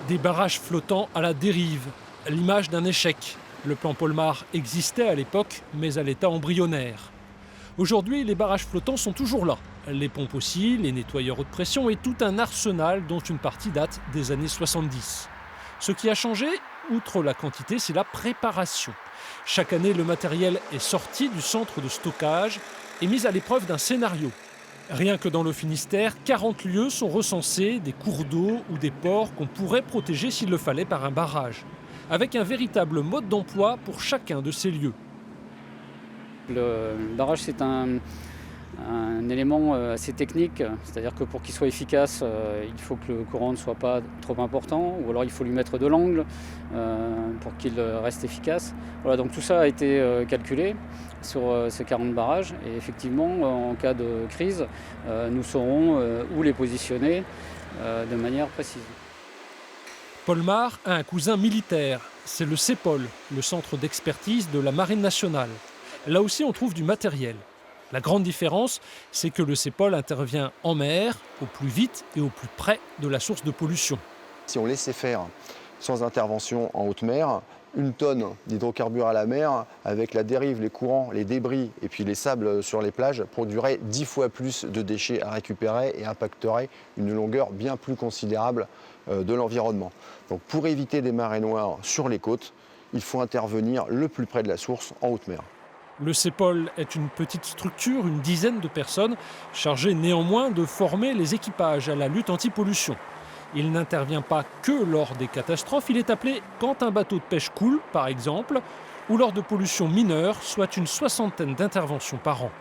Des barrages flottants à la dérive, l'image d'un échec. Le plan Polmar existait à l'époque, mais à l'état embryonnaire. Aujourd'hui, les barrages flottants sont toujours là. Les pompes aussi, les nettoyeurs haute pression et tout un arsenal dont une partie date des années 70. Ce qui a changé, outre la quantité, c'est la préparation. Chaque année, le matériel est sorti du centre de stockage et mis à l'épreuve d'un scénario. Rien que dans le Finistère, 40 lieux sont recensés, des cours d'eau ou des ports qu'on pourrait protéger s'il le fallait par un barrage, avec un véritable mode d'emploi pour chacun de ces lieux. Le barrage, c'est un élément assez technique, c'est-à-dire que pour qu'il soit efficace, il faut que le courant ne soit pas trop important, ou alors il faut lui mettre de l'angle pour qu'il reste efficace. Voilà, donc tout ça a été calculé sur ces 40 barrages, et effectivement, en cas de crise, nous saurons où les positionner de manière précise. Polmar a un cousin militaire, c'est le CEPOL, le centre d'expertise de la Marine nationale. Là aussi, on trouve du matériel. La grande différence, c'est que le CEPOL intervient en mer, au plus vite et au plus près de la source de pollution. Si on laissait faire sans intervention en haute mer, 1 tonne d'hydrocarbures à la mer, avec la dérive, les courants, les débris et puis les sables sur les plages, produirait 10 fois plus de déchets à récupérer et impacterait une longueur bien plus considérable de l'environnement. Donc pour éviter des marées noires sur les côtes, il faut intervenir le plus près de la source en haute mer. Le CEPOL est une petite structure, une dizaine de personnes, chargées néanmoins de former les équipages à la lutte anti-pollution. Il n'intervient pas que lors des catastrophes, il est appelé quand un bateau de pêche coule, par exemple, ou lors de pollutions mineures, soit une 60aine d'interventions par an.